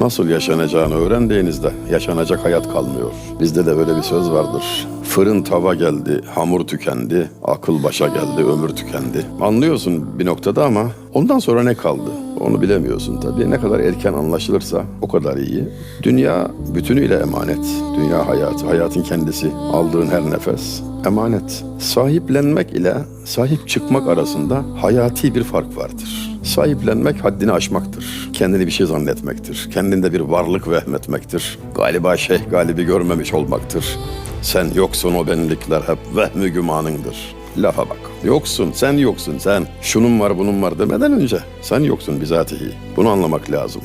nasıl yaşanacağını öğrendiğinizde yaşanacak hayat kalmıyor. Bizde de böyle bir söz vardır. Fırın tava geldi, hamur tükendi, akıl başa geldi, ömür tükendi. Anlıyorsun bir noktada ama ondan sonra ne kaldı? Onu bilemiyorsun tabii. Ne kadar erken anlaşılırsa o kadar iyi. Dünya bütünüyle emanet. Dünya hayatı, hayatın kendisi. Aldığın her nefes emanet. Sahiplenmek ile sahip çıkmak arasında hayati bir fark vardır. Sahiplenmek haddini aşmaktır. Kendini bir şey zannetmektir. Kendinde bir varlık vehmetmektir. Galiba şeyh galibi görmemiş olmaktır. Sen yoksun, o benlikler hep vehmü gümanındır. Lafa bak. Yoksun, sen yoksun, sen. Şunun var, bunun var demeden önce sen yoksun bizatihi. Bunu anlamak lazım.